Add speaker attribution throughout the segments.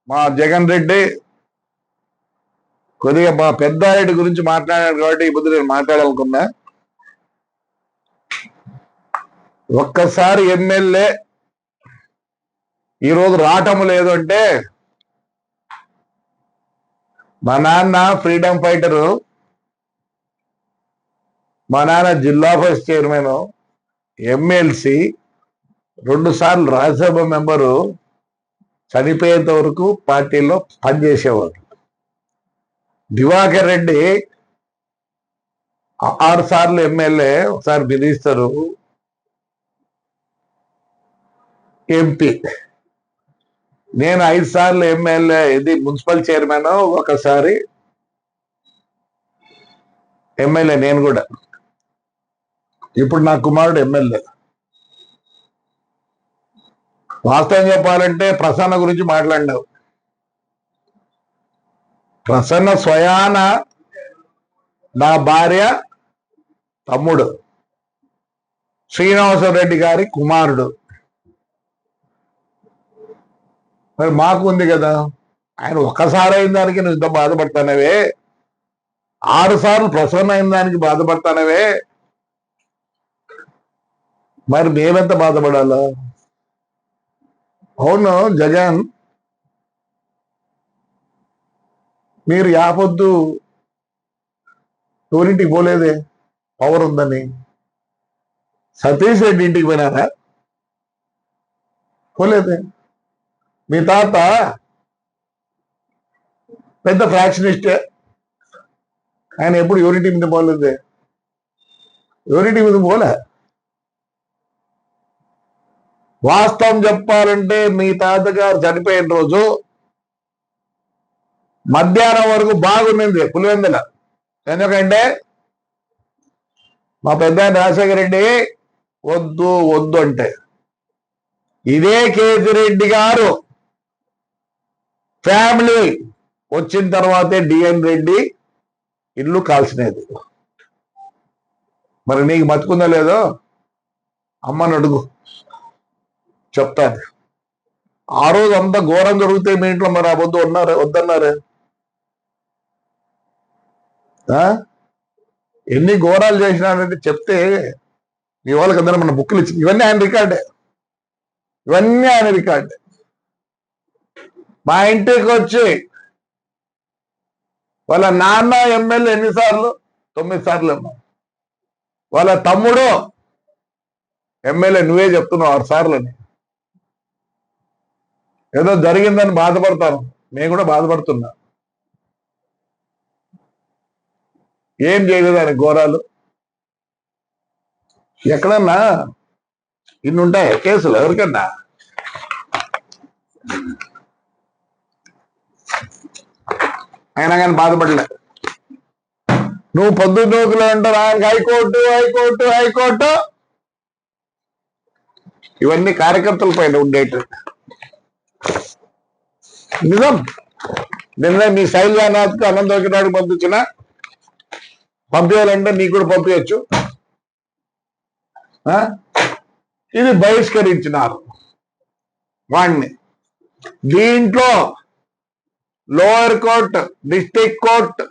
Speaker 1: మా జగన్ రెడ్డి కొద్దిగా మా పెద్దారెడ్డి గురించి మాట్లాడాడు కాబట్టి ఇప్పుడు నేను మాట్లాడాలనుకున్నా. ఒక్కసారి ఎమ్మెల్యే ఈరోజు రావటం లేదు అంటే మా నాన్న ఫ్రీడమ్ ఫైటరు, మా నాన్న జిల్లా పరిషత్ చైర్మన్, ఎమ్మెల్సీ, 2 సార్లు రాజ్యసభ మెంబరు, చనిపోయేంత వరకు పార్టీలో పనిచేసేవాడు. దివాకర్ రెడ్డి 6 సార్లు ఎమ్మెల్యే, ఒకసారి మినిస్టరు, ఎంపీ. నేను 5 సార్లు ఎమ్మెల్యే, ఇది మున్సిపల్ చైర్మన్, ఒకసారి ఎమ్మెల్యే నేను కూడా. ఇప్పుడు నా కుమారుడు ఎమ్మెల్యే. వాస్తవం చెప్పాలంటే ప్రసన్న గురించి మాట్లాడినావు. ప్రసన్న స్వయాన నా భార్య తమ్ముడు, శ్రీనివాసరెడ్డి గారి కుమారుడు. మరి మాకు ఉంది కదా. ఆయన ఒక్కసారి అయిన దానికి నువ్వు ఇంత బాధపడతానవే, 6 సార్లు ప్రసన్న అయిన దానికి బాధపడతానవే, మరి మేమెంత బాధపడాలా? అవును జగన్, మీరు యాపొద్దు ఎవరింటికి పోలేదే పవర్ ఉందని. సతీష్ రెడ్డి ఇంటికి పోయినారా? పోలేదే. మీ తాత పెద్ద ఫ్రాక్షనిస్టే, ఆయన ఎప్పుడు ఎవరింటి మీద పోలేదే, ఎవరింటి మీద పోలే. వాస్తవం చెప్పాలంటే మీ తాతగారు చనిపోయిన రోజు మధ్యాహ్నం వరకు బాగుండింది పులివెందుల. ఎందుకంటే మా పెద్ద రాజశేఖర రెడ్డి వద్దు వద్దు అంటే, ఇదే కేతిరెడ్డి గారు ఫ్యామిలీ వచ్చిన తర్వాతే డిఎన్ రెడ్డి ఇల్లు కాల్చినది. మరి నీకు మతుకుందా లేదో అమ్మని అడుగు, చెప్తాను. ఆ రోజు అంత ఘోరం జరిగితే మీ ఇంట్లో మరి ఆ వద్దు వద్దన్నారు. ఎన్ని ఘోరాలు చేసినాడంటే చెప్తే మీ వాళ్ళకి అందరూ మన బుక్కులు ఇచ్చి, ఇవన్నీ ఆయన రికార్డే, ఇవన్నీ ఆయన రికార్డే. మా ఇంటికి వచ్చి వాళ్ళ నాన్న ఎమ్మెల్యే ఎన్నిసార్లు? 9 సార్లు ఏమో. వాళ్ళ తమ్ముడు ఎమ్మెల్యే, నువ్వే చెప్తున్నావు 6 సార్లని. ఏదో జరిగిందని బాధపడతాను, నేను కూడా బాధపడుతున్నా. ఏం చేయలేదు ఆయన ఘోరాలు. ఎక్కడన్నా ఇన్ని ఉంటాయి కేసులు ఎవరికన్నా? అయినా కానీ బాధపడలే. నువ్వు పొద్దున్నోకులు అంటారు ఆయనకి హైకోర్టు హైకోర్టు హైకోర్టు, ఇవన్నీ కార్యకర్తల పైన ఉండేటి నిజం. నిన్న మీ శైలజానాథ్కి అనంతనాడు పంపించాలంటే నీకు కూడా పంపించచ్చు. ఇది బహిష్కరించినారు వాణ్ణి. దీంట్లో లోయర్ కోర్టు, డిస్ట్రిక్ట్ కోర్టు,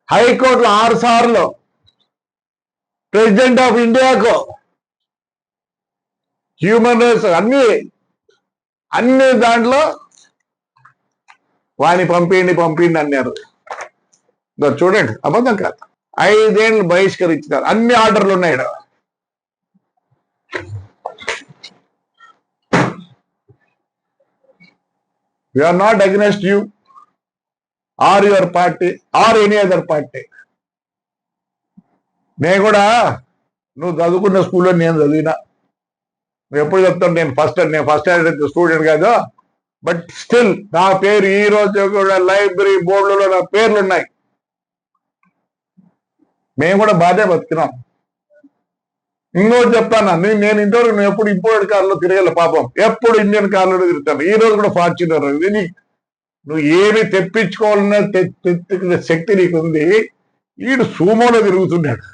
Speaker 1: హైకోర్టులో 6 సార్లు, ప్రెసిడెంట్ ఆఫ్ ఇండియాకు, హ్యూమన్ రైట్స్, అన్ని దాంట్లో వాడిని పంపిండి అన్నారు. చూడండి, అబద్ధం కాదు. 5 ఏళ్ళు బహిష్కరించినారు. అన్ని ఆర్డర్లు ఉన్నాయి. We are not against you or your party or any other party. నేను కూడా నువ్వు చదువుకున్న స్కూల్లో నేను చదివినా. నువ్వు ఎప్పుడు చెప్తాను నేను ఫస్ట్ స్టూడెంట్ కాదు, బట్ స్టిల్ నా పేరు ఈ రోజు కూడా లైబ్రరీ బోర్డులలో నా పేర్లు ఉన్నాయి. మేము కూడా బాధే బతికినాం. ఇంకోటి చెప్తాను, నేను ఇంతవరకు నువ్వు ఎప్పుడు ఇంపోర్టెడ్ కార్లో తిరగల పాపం, ఎప్పుడు ఇండియన్ కార్లో తిరుగుతాను. ఈ రోజు కూడా ఫార్చునర్. నువ్వు ఏమి తెప్పించుకోవాలన్న తెచ్చుకునే శక్తి నీకు ఉంది. ఈడు సూమోలో తిరుగుతున్నాడు.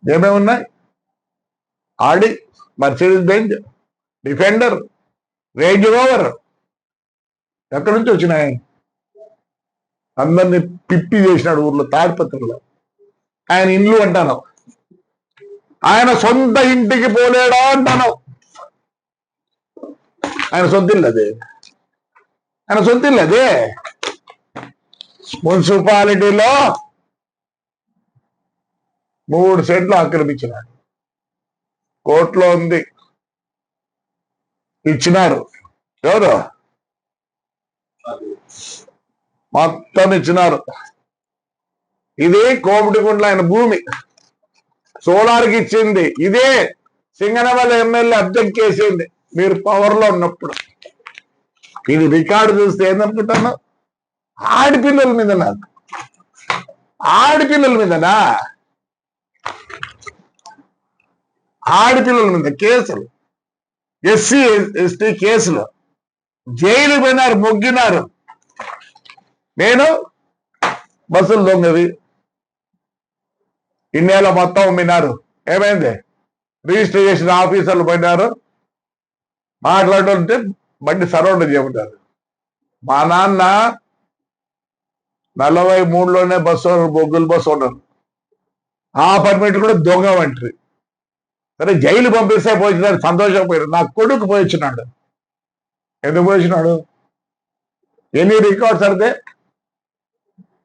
Speaker 1: ఏమేమున్నాయి? Audi, Mercedes Benz, Defender, Range Rover ఎక్కడి నుంచి వచ్చినాయి? అందరినీ పిప్పి చేసినాడు ఊర్లో తాడిపత్రిలో. ఆయన ఇల్లు అంటాను, ఆయన సొంత ఇంటికి పోలేడా అంటాను. ఆయన సొంత ఇల్లు అదే, ఆయన సొంత ఇల్లు అదే. మున్సిపాలిటీలో 3 సెంట్లు ఆక్రమించినాడు, కోర్టులో ఉంది, ఇచ్చినారు. ఎవరు? మొత్తం ఇచ్చినారు. ఇదే కోమటిగుండ్ల ఆయన భూమి, సోలార్కి ఇచ్చింది. ఇదే సింగనమల ఎమ్మెల్యే అబ్జెక్ట్ చేసింది మీరు పవర్లో ఉన్నప్పుడు. ఇది రికార్డు చూస్తే ఏందనుకుంటాను, ఆడపిల్లల మీద, నాకు ఆడపిల్లల మీదనా, ఆడపిల్లల మీద కేసులు, ఎస్సీ ఎస్టీ కేసులు, జైలు పోయినారు, మొగ్గినారు. నేను బస్సులు దొంగవి, ఇన్నేళ్ళ మొత్తం అమ్మినారు. ఏమైంది? రిజిస్టర్ చేసిన ఆఫీసర్లు పోయినారు, మాట్లాడుతుంటే బండి సరౌండ్ చేయమంటారు. మా నాన్న 43లోనే బస్సు, బొగ్గుల బస్సు ఉన్నారు. ఆ పర్మిట్ కూడా దొంగ వంటి. సరే జైలు పంపిస్తే పోయినారు, సంతోషపోయారు. నా కొడుకు పోయిచ్చినాడు. ఎందుకు పోయిచ్చినాడు? ఎన్ని రికార్డ్స్ అంటే,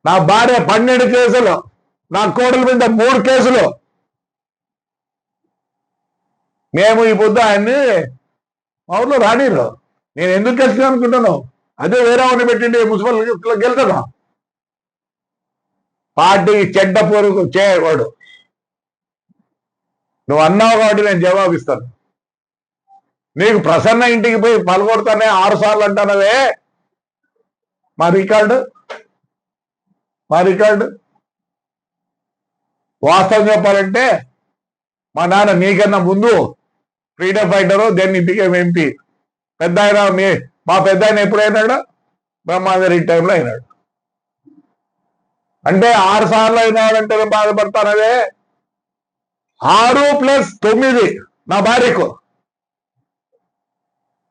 Speaker 1: నా భార్య 12 కేసులు, నా కోడల మీద 3 కేసులు. మేము ఈ పొద్దు ఆయన్ని మా ఊర్లో రానిరు. నేను ఎందుకు గెలిచాను అనుకుంటాను? అదే వేరే వాడిని పెట్టిండి మున్సిపల్ గెలుతాను. పార్టీకి చెడ్డ పొరుగు చేయవాడు. నువ్వు అన్నావు కాబట్టి నేను జవాబిస్తాను. నీకు ప్రసన్న ఇంటికి పోయి పలగొడతానే 6 సార్లు అంటానవే. మా రికార్డు వాస్తవం చెప్పాలంటే, మా నాన్న నీకన్నా ముందు ఫ్రీడమ్ ఫైటరు, దెన్ ఇంటికి ఎంపీ. పెద్ద ఆయన మా పెద్ద ఆయన ఎప్పుడైనాడు? బ్రహ్మాందరి టైంలో అయినాడు. అంటే 6 సార్లు అయినాడంటే నేను బాధపడతానవే. 6 + 9 నా భార్యకు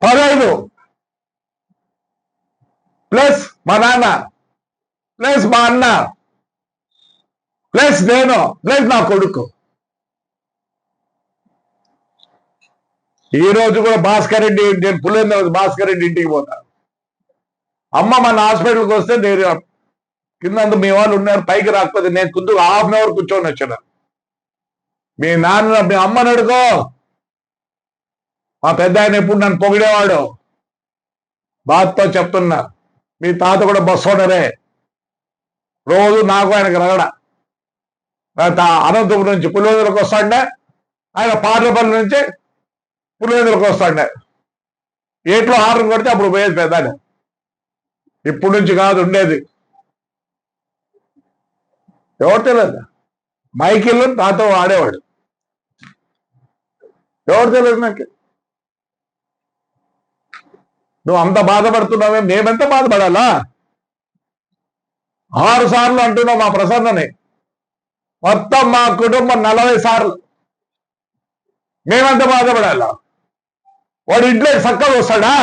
Speaker 1: 15 ప్లస్ మా నాన్న ప్లస్ మా అన్న ప్లస్ నేను ప్లస్ నా కొడుకు. ఈ రోజు కూడా భాస్కర్ రెడ్డి, నేను పులేంద్ర భాస్కర్ రెడ్డి ఇంటికి పోతాను. అమ్మ మన హాస్పిటల్కి వస్తే నేను కింద మీ వాళ్ళు ఉన్నారు, పైకి రాకపోతే నేను కొద్దిగా ½ అవర్ కూర్చొని వచ్చాను. మీ నాన్న మీ అమ్మని అడుగో. మా పెద్ద ఆయన ఎప్పుడు నన్ను పొగిడేవాడు. బాధతో చెప్తున్నా, మీ తాత కూడా బస్సు ఓనరే. రోజు నాకు ఆయనకు రగడ. అనంతపురం నుంచి పులివెందులకు వస్తాడే, ఆయన పార్లపల్లి నుంచి పులివెందులకు వస్తాడే. ఏట్లో హారం కొడితే అప్పుడు పోయేది పెద్ద. ఇప్పుడు నుంచి కాదు ఉండేది. ఎవరు తెలియదు, మైకిల్ నాతో ఆడేవాడు. ఎవరు తెలియదు నాకు. నువ్వు అంత బాధపడుతున్నావే, మేమెంత బాధపడాలా? 6 సార్లు అంటున్నావు మా ప్రసన్నని. మొత్తం మా కుటుంబం 40 సార్లు. మేమెంత బాధపడాలా? వాడు ఇంట్లో చక్కగా వస్తాడా?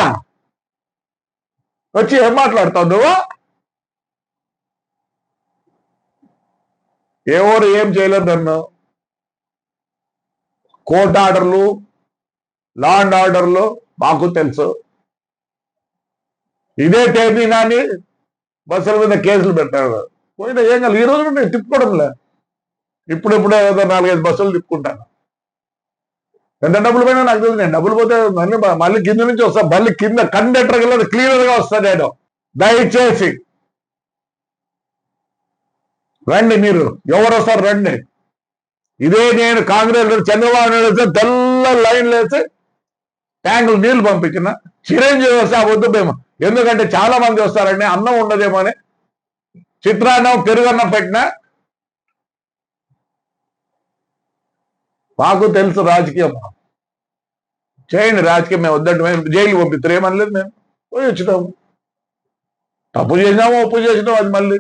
Speaker 1: వచ్చి ఏం మాట్లాడతావు నువ్వు? ఎవరు ఏం చేయలేదు నన్ను. కోర్టు ఆర్డర్లు, లా అండ్ ఆర్డర్లు మాకు తెలుసు. ఇదే టైమినాని బస్సుల మీద కేసులు పెట్టాడు. పోయినా ఏం కాదు. ఈ రోజు నేను తిప్పుకోవడంలే. ఇప్పుడెప్పుడే ఏదో 4-5 బస్సులు తిప్పుకుంటాను. ఎంత డబ్బులు పోయినా నాకు తెలుసు. నేను డబ్బులు పోతే మళ్ళీ కింద నుంచి వస్తా. మళ్ళీ కింద కండక్టర్ కింద క్లియర్ గా వస్తా. నేను దయచేసి రండి, మీరు ఎవరు వస్తారు రండి. ఇదే నేను కాంగ్రెస్ చంద్రబాబు నాయుడు వస్తే తెల్ల లైన్లు వేసి ట్యాంకులు నీళ్లు పంపించిన. చిరంజీవి వస్తే ఆ వద్దు మేము, ఎందుకంటే చాలా మంది వస్తారని, అన్నం ఉండదేమో అని చిత్రాన్నం పెరుగన్నం పెట్టిన. మాకు తెలుసు రాజకీయం. చేయండి రాజకీయం, మేము వద్దంటే మేము జైలు పంపిస్తారు. ఏమనలేదు, మేము పోయి వచ్చినాము. తప్పు చేసినాము, ఒప్పు చేసినాము. అది మళ్ళీ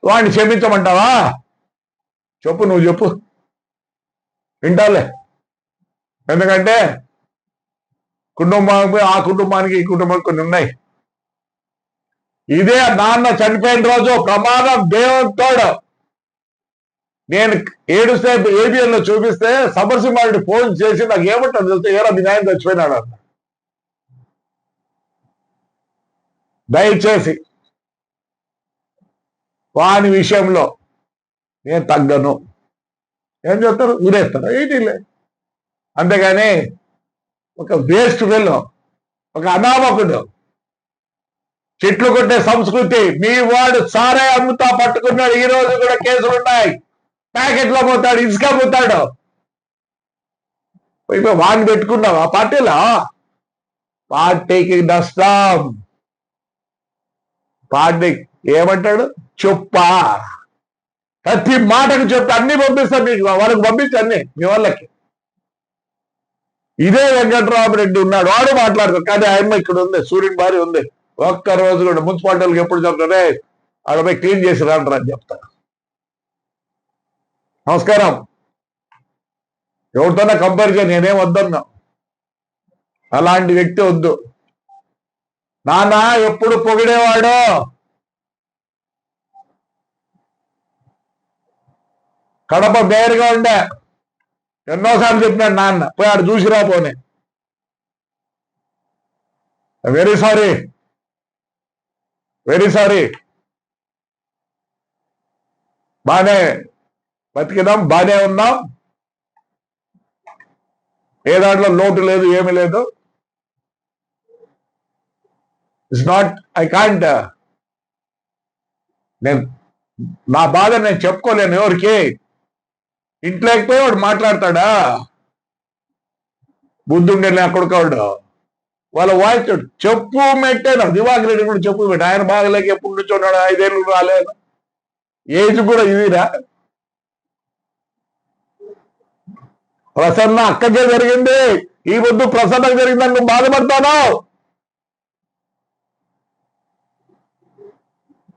Speaker 1: వాడిని క్షమించమంటావా? చెప్పు, నువ్వు చెప్పు, వింటాలే. ఎందుకంటే కుటుంబానికి, ఆ కుటుంబానికి ఈ కుటుంబానికి కొన్ని ఉన్నాయి. ఇదే నాన్న చనిపోయిన రోజు ప్రమాదం దేవుడు. నేను ఏడుస్తే ABN లో చూపిస్తే సమరసింహారెడ్డి ఫోన్ చేసి నాకు ఏమంటాడు తెలుస్తే, ఏరా మీ నాయన చచ్చిపోయినాడు అన్న. దయచేసి వాని విషయంలో నేను తగ్గను. ఏం చెప్తారు, ఊరేస్తారు, ఏంటిలే. అంతేగాని ఒక వేస్ట్ ఫెలో, ఒక అనామకుడు, చెట్లు కొట్టే సంస్కృతి. మీ వాడు సారే అమ్ముతా పట్టుకున్నాడు, ఈ రోజు కూడా కేసులు ఉన్నాయి. ప్యాకెట్లో పోతాడు, ఇసుక పోతాడు. వాడిని పెట్టుకున్నావు ఆ పార్టీలో, పార్టీకి నష్టం. పార్టీ ఏమంటాడు, చెప్పా ప్రతి మాటకు చెప్పి అన్ని పంపిస్తాను మీకు, వాళ్ళకి పంపించి అన్ని మీ వాళ్ళకి. ఇదే వెంకట్రామరెడ్డి ఉన్నాడు, వాడు మాట్లాడతాడు. కానీ ఆయమ్మ ఇక్కడ ఉంది, సూర్యుని భార్య ఉంది. ఒక్క రోజు కూడా మున్సిపాలిటీలకు ఎప్పుడు చెప్తారే ఆడ పోయి క్లీన్ చేసి రాంటారు అని చెప్తా. నమస్కారం. ఎవరితోనే కంపేర్ చేయ, నేనేం వద్దన్నా. అలాంటి వ్యక్తి వద్దు. నాన్న ఎప్పుడు పొగిడేవాడు, కడప మేయర్గా ఉండే, ఎన్నోసార్లు చెప్పినాడు నాన్న, పోయి ఆడు చూసిరా పోనీ. Very sorry, very sorry. బానే బతికినాం, బానే ఉన్నాం, ఏ దాంట్లో లోటు లేదు, ఏమీ లేదు. ఇట్స్ నాట్, ఐ కాంట్, నేను నా బాధ నేను చెప్పుకోలేను ఎవరికి. ఇంట్లోకపోయి వాడు మాట్లాడతాడా, బుద్ధుండే అక్కడికాడు. వాళ్ళ వాయిస్ చెప్పు మెట్టాను. దివాకర్ రెడ్డి కూడా చెప్పు మెట్టు. ఆయన బాగలేక ఎప్పుడు నుంచున్నాడు, 5 ఏళ్ళు రాలేదు, ఏజ్ కూడా ఇదిరా. ప్రసన్న అక్కకే జరిగింది, ఈ పొద్దు ప్రసన్నకు జరిగిందని నువ్వు బాధపడతాను.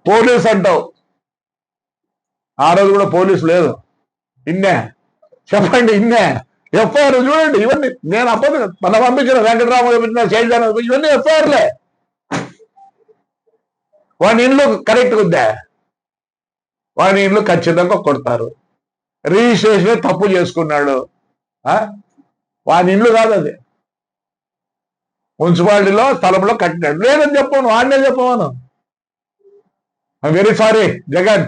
Speaker 1: పోలీస్ అంటావు, ఆ రోజు కూడా పోలీసు లేదు. ఇన్నే చెప్పండి, ఇన్నే ఎఫ్ఐఆర్ చూడండి. ఇవన్నీ నేను అప్పటి మన పంపించిన వెంకటరామ పంపించిన శైలజాన, ఇవన్నీ ఎఫ్ఐఆర్లే. వాని ఇల్లు కరెక్ట్గా ఉందా, వాని ఇల్లు ఖచ్చితంగా కొడతారు. రిజిస్ట్రేషన్ తప్పు చేసుకున్నాడు, వాని ఇల్లు కాదు అది, మున్సిపాలిటీలో స్థలంలో కట్టినాడు. లేదని చెప్పాను, వాడినే చెప్పాను. వెరీ సారీ జగన్,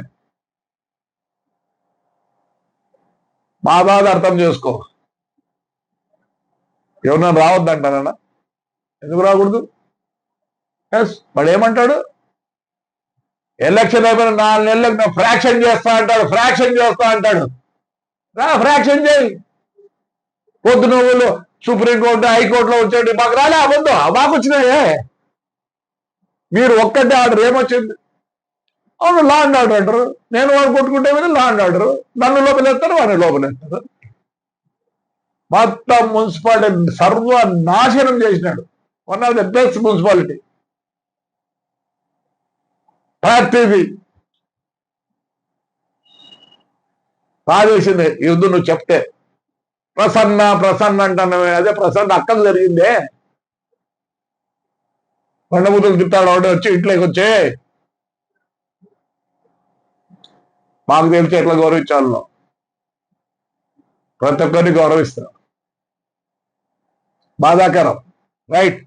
Speaker 1: మా బాధ అర్థం చేసుకో. ఎవరన్నా రావద్దంటానా, ఎందుకు రాకూడదు? ఎస్, వాడు ఏమంటాడు, ఎలక్షన్ అయిపోయిన 4 నెలలకు నేను ఫ్రాక్షన్ చేస్తా అంటాడు, ఫ్రాక్షన్ చేస్తా అంటాడు. రా ఫ్రాక్షన్ చేయి. పొద్దు నువ్వులు సుప్రీంకోర్టు హైకోర్టులో వచ్చేటి మాకు రాలే, అవ్వద్దు, మాకు వచ్చినాయే. మీరు ఒక్కటే ఆర్డర్ ఏమొచ్చింది, అవును లా అండ్ ఆర్డర్ అంటారు. నేను వాడు కొట్టుకుంటే లా అండ్ ఆర్డర్, నన్ను లోపలేస్తారు, వాడిని లోపలేస్తారు. మొత్తం మున్సిపాలిటీ సర్వనాశనం చేసినాడు. One of the best municipality. ప్రతిదీ బాధేసింది. యుద్ధం నువ్వు చెప్తే ప్రసన్న ప్రసన్న అంటున్నావే, అదే ప్రసన్న అక్కలు జరిగిందే. కొండబుద్ధులు తిట్టాడు ఆవిడ వచ్చి ఇంట్లోకి వచ్చే, మాకు తెలిసి ఎట్లా గౌరవించాలో ప్రతి ఒక్కరిని గౌరవిస్తాం. బాధాకరం, రైట్.